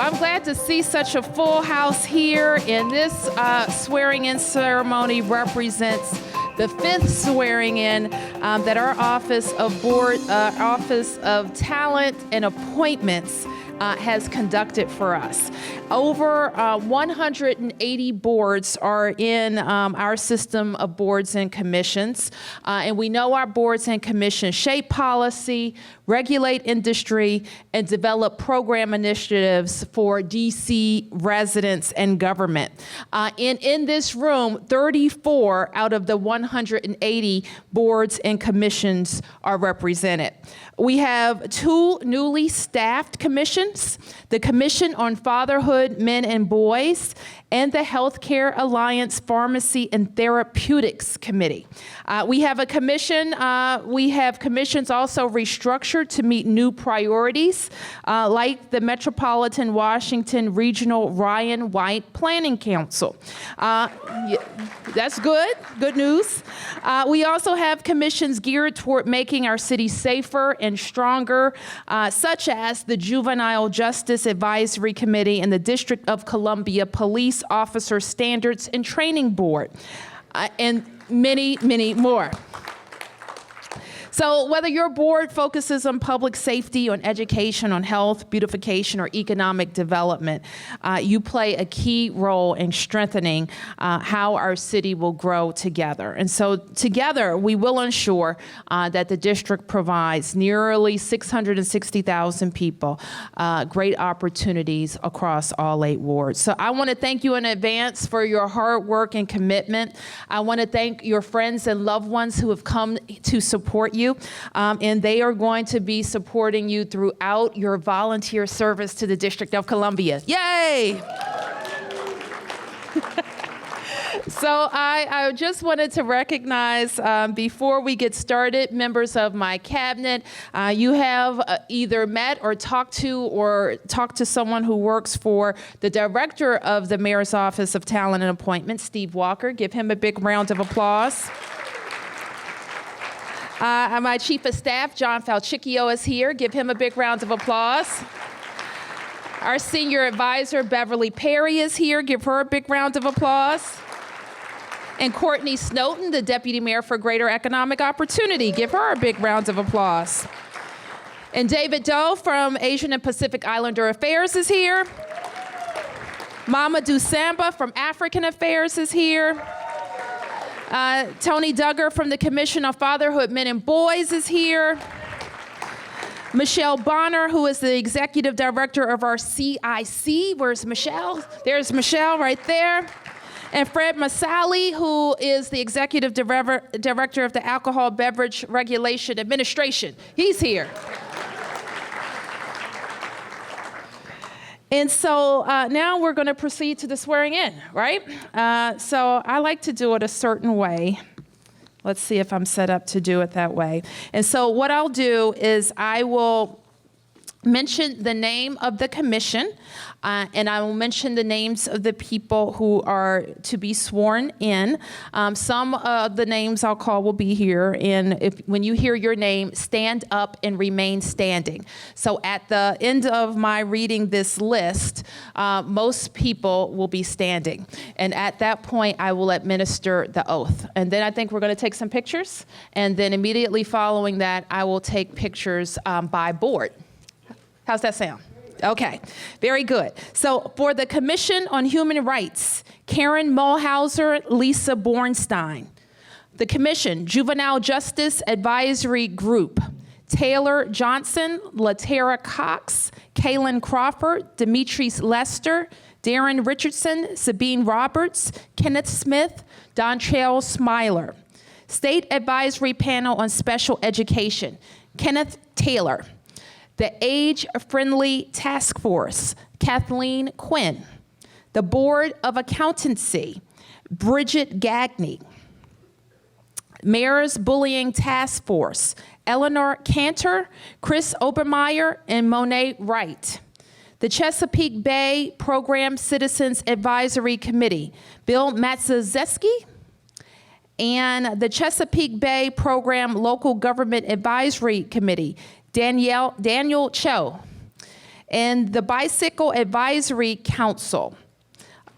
I'm glad to see such a full house here, and this swearing-in ceremony represents the fifth swearing-in that our Office of Talent and Appointments has conducted for us. Over 180 boards are in our system of boards and commissions, and we know our boards and commissions shape policy, regulate industry, and develop program initiatives for DC residents and government. In this room, 34 out of the 180 boards and commissions are represented. We have two newly staffed commissions, the Commission on Fatherhood, Men and Boys, and the Healthcare Alliance Pharmacy and Therapeutics Committee. We have commissions also restructured to meet new priorities, like the Metropolitan Washington Regional Ryan White Planning Council. That's good news. We also have commissions geared toward making our city safer and stronger, such as the Juvenile Justice Advisory Committee and the District of Columbia Police Officer Standards and Training Board, and many, many more. So whether your board focuses on public safety, on education, on health, beautification, or economic development, you play a key role in strengthening how our city will grow together. And so together, we will ensure that the district provides nearly 660,000 people great opportunities across all 8 wards. So I want to thank you in advance for your hard work and commitment. I want to thank your friends and loved ones who have come to support you. And they are going to be supporting you throughout your volunteer service to the District of Columbia. Yay! So I just wanted to recognize, before we get started, members of my cabinet. You have either met or talked to someone who works for the director of the Mayor's Office of Talent and Appointments, Steve Walker. Give him a big round of applause. My Chief of Staff, John Falchicchio, is here. Give him a big round of applause. Our Senior Advisor, Beverly Perry, is here. Give her a big round of applause. And Courtney Snowden, the Deputy Mayor for Greater Economic Opportunity. Give her a big round of applause. And David Doe from Asian and Pacific Islander Affairs is here. Mamadou Samba from African Affairs is here. Tony Duggar from the Commission on Fatherhood, Men and Boys is here. Michelle Bonner, who is the Executive Director of our CIC. Where's Michelle? There's Michelle right there. And Fred Masali, who is the Executive Director of the Alcohol Beverage Regulation Administration. He's here. And so now we're going to proceed to the swearing in, right? So I like to do it a certain way. Let's see if I'm set up to do it that way. And so what I'll do is I will mention the name of the commission, and I will mention the names of the people who are to be sworn in. Some of the names I'll call will be here, and when you hear your name, stand up and remain standing. So at the end of my reading this list, most people will be standing, and at that point, I will administer the oath. And then I think we're going to take some pictures, and then immediately following that, I will take pictures by board. How's that sound? Okay, very good. So for the Commission on Human Rights, Karen Mulhauser, Lisa Bornstein. The Commission, Juvenile Justice Advisory Group, Taylor Johnson, LaTara Cox, Kaylin Crawford, Demetrice Lester, Darren Richardson, Sabine Roberts, Kenneth Smith, Dontrell Smiler. State Advisory Panel on Special Education, Kenneth Taylor. The Age-Friendly Task Force, Kathleen Quinn. The Board of Accountancy, Bridget Gagney. Mayor's Bullying Task Force, Eleanor Cantor, Chris Obermeyer, and Monet Wright. The Chesapeake Bay Program Citizens Advisory Committee, Bill Matzazeski. And the Chesapeake Bay Program Local Government Advisory Committee, Daniel Cho. And the Bicycle Advisory Council.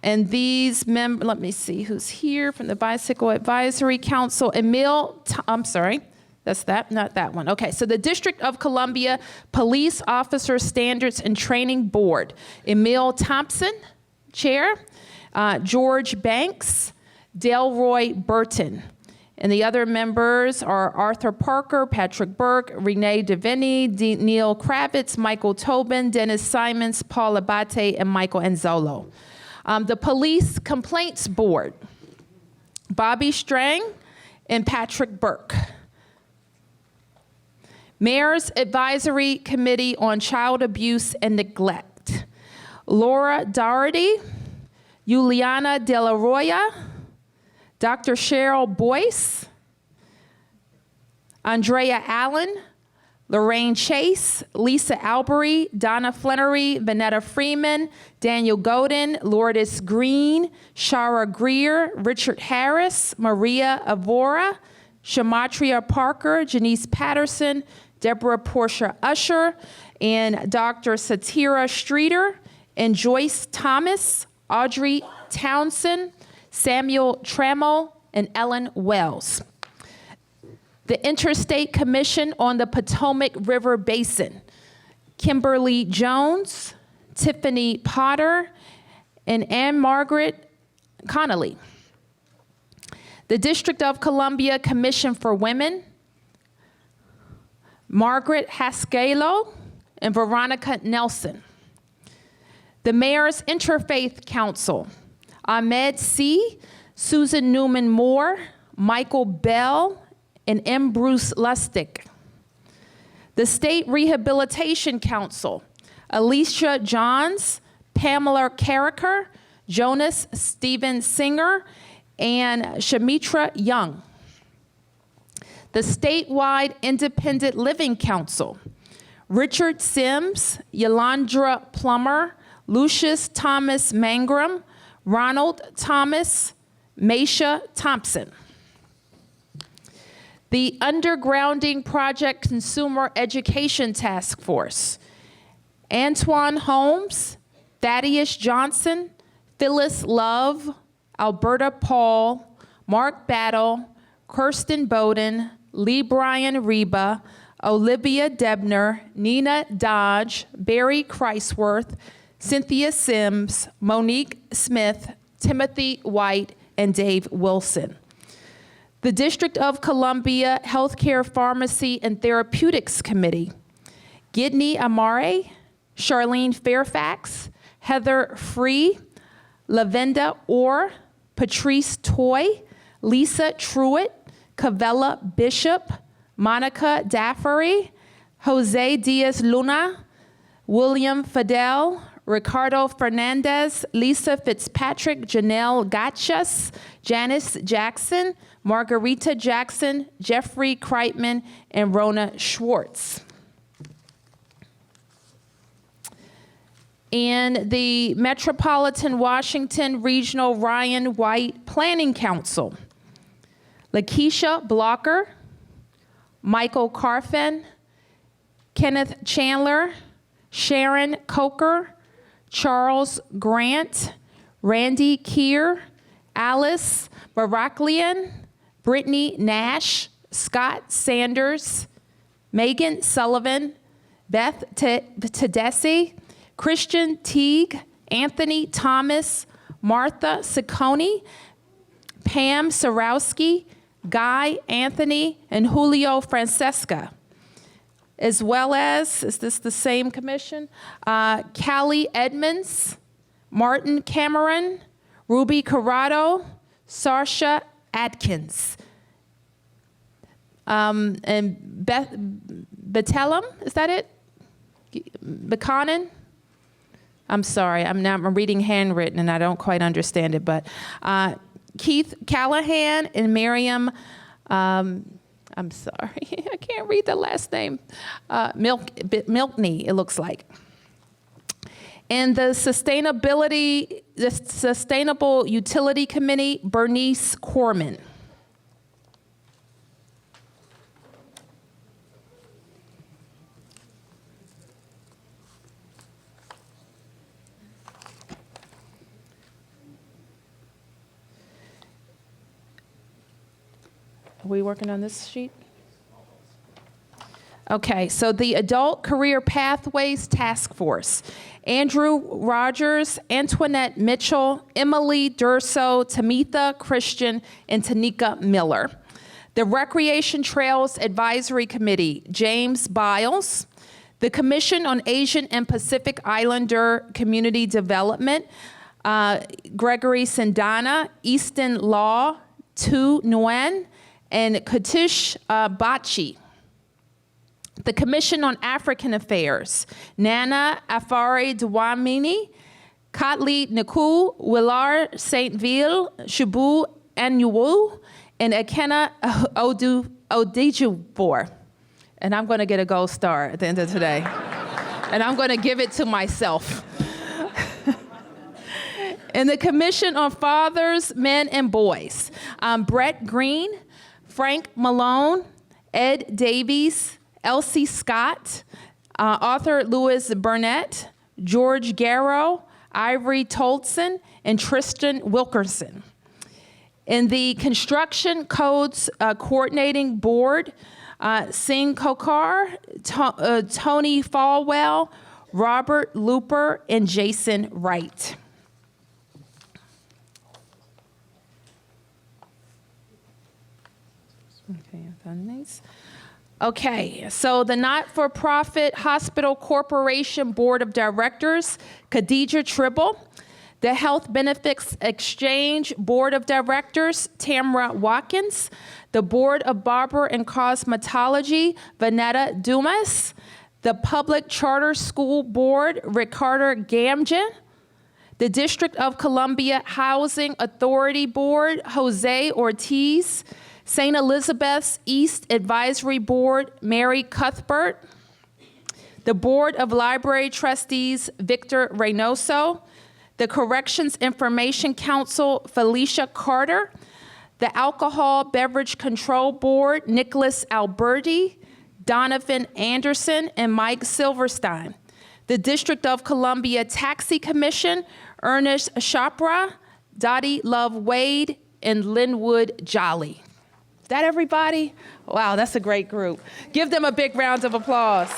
And these members, let me see who's here from the Bicycle Advisory Council. Not that one. Okay, so the District of Columbia Police Officer Standards and Training Board. Emil Thompson, Chair. George Banks, Delroy Burton. And the other members are Arthur Parker, Patrick Burke, Renee DeVinny, Neil Kravitz, Michael Tobin, Dennis Simons, Paul Abate, and Michael Anzolo. The Police Complaints Board, Bobby Strang and Patrick Burke. Mayor's Advisory Committee on Child Abuse and Neglect, Laura Doherty, Juliana De La Roya, Dr. Cheryl Boyce, Andrea Allen, Lorraine Chase, Lisa Albery, Donna Flannery, Vanetta Freeman, Daniel Godin, Lourdes Green, Shara Greer, Richard Harris, Maria Avora, Shamatria Parker, Janice Patterson, Deborah Portia Usher, and Dr. Satira Streeter, and Joyce Thomas, Audrey Townsend, Samuel Trammell, and Ellen Wells. The Interstate Commission on the Potomac River Basin, Kimberly Jones, Tiffany Potter, and Ann Margaret Connolly. The District of Columbia Commission for Women, Margaret Haskelo and Veronica Nelson. The Mayor's Interfaith Council, Ahmed C., Susan Newman Moore, Michael Bell, and M. Bruce Lustig. The State Rehabilitation Council, Alicia Johns, Pamela Carricker, Jonas Stephen Singer, and Shamitra Young. The Statewide Independent Living Council, Richard Sims, Yolandra Plummer, Lucius Thomas Mangrum, Ronald Thomas, Maisha Thompson. The Undergrounding Project Consumer Education Task Force, Antoine Holmes, Thaddeus Johnson, Phyllis Love, Alberta Paul, Mark Battle, Kirsten Bowden, Lee Brian Reba, Olivia Debner, Nina Dodge, Barry Kreisworth, Cynthia Sims, Monique Smith, Timothy White, and Dave Wilson. The District of Columbia Healthcare Pharmacy and Therapeutics Committee, Gidney Amare, Charlene Fairfax, Heather Free, Lavenda Orr, Patrice Toy, Lisa Truitt, Cavella Bishop, Monica Daffery, Jose Diaz Luna, William Fidel, Ricardo Fernandez, Lisa Fitzpatrick, Janelle Gachas, Janice Jackson, Margarita Jackson, Jeffrey Kreitman, and Rona Schwartz. And the Metropolitan Washington Regional Ryan White Planning Council, Lakeisha Blocker, Michael Carfen, Kenneth Chandler, Sharon Coker, Charles Grant, Randy Keir, Alice Baraklian, Brittany Nash, Scott Sanders, Megan Sullivan, Beth Tedeschi, Christian Teague, Anthony Thomas, Martha Ciccone, Pam Sarowski, Guy Anthony, and Julio Francesca, as well as, is this the same commission? Callie Edmonds, Martin Cameron, Ruby Corrado, Sarsha Atkins, and Beth Betellum, is that it? Buchanan? I'm sorry, I'm reading handwritten and I don't quite understand it, but Keith Callahan and Miriam, I'm sorry, I can't read the last name, Milkney, it looks like. And the Sustainable Utility Committee, Bernice Corman. we working on this sheet? Okay, so the Adult Career Pathways Task Force. Andrew Rogers, Antoinette Mitchell, Emily Durso, Tamitha Christian, and Tanika Miller. The Recreation Trails Advisory Committee, James Biles. The Commission on Asian and Pacific Islander Community Development, Gregory Sindana, Easton Law, Tu Nguyen, and Katish Bachi. The Commission on African Affairs, Nana Afari Dwamini, Katli Naku, Willard Saintville, Shubu Anuwu, and Ekena Odejubor. And I'm going to get a gold star at the end of today. And I'm going to give it to myself. And the Commission on Fathers, Men, and Boys, Brett Green, Frank Malone, Ed Davies, Elsie Scott, Arthur Lewis Burnett, George Garrow, Ivory Tolson, and Tristan Wilkerson. In the Construction Codes Coordinating Board, Singh Kokar, Tony Falwell, Robert Looper, and Jason Wright. Okay, I've done these. Okay, so the Not-for-Profit Hospital Corporation Board of Directors, Khadija Tribble. The Health Benefits Exchange Board of Directors, Tamara Watkins. The Board of Barber and Cosmetology, Vanetta Dumas. The Public Charter School Board, Ricardo Gamgen. The District of Columbia Housing Authority Board, Jose Ortiz. St. Elizabeth's East Advisory Board, Mary Cuthbert. The Board of Library Trustees, Victor Reynoso. The Corrections Information Council, Felicia Carter. The Alcohol Beverage Control Board, Nicholas Alberti, Donovan Anderson, and Mike Silverstein. The District of Columbia Taxi Commission, Ernest Chopra, Dottie Love Wade, and Linwood Jolly. Is that everybody? Wow, that's a great group. Give them a big round of applause.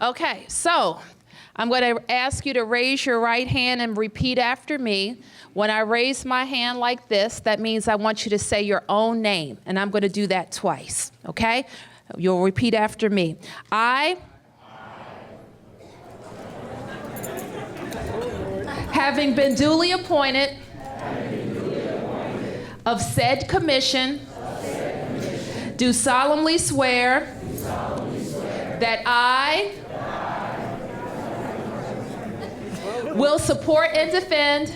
Okay, so I'm going to ask you to raise your right hand and repeat after me. When I raise my hand like this, that means I want you to say your own name, and I'm going to do that twice, okay? You'll repeat after me. I, having been duly appointed of said commission, do solemnly swear that I will support and defend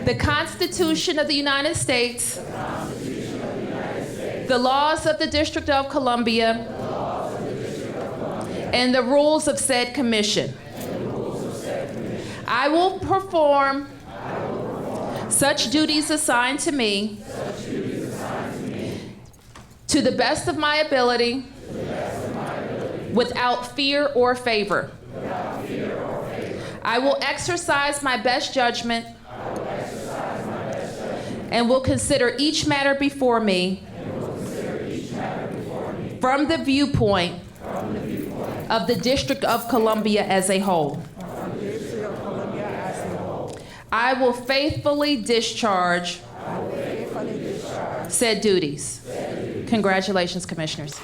the Constitution of the United States, the laws of the District of Columbia, and the rules of said commission. I will perform such duties assigned to me to the best of my ability, without fear or favor. I will exercise my best judgment and will consider each matter before me from the viewpoint of the District of Columbia as a whole. I will faithfully discharge said duties. Congratulations, Commissioners.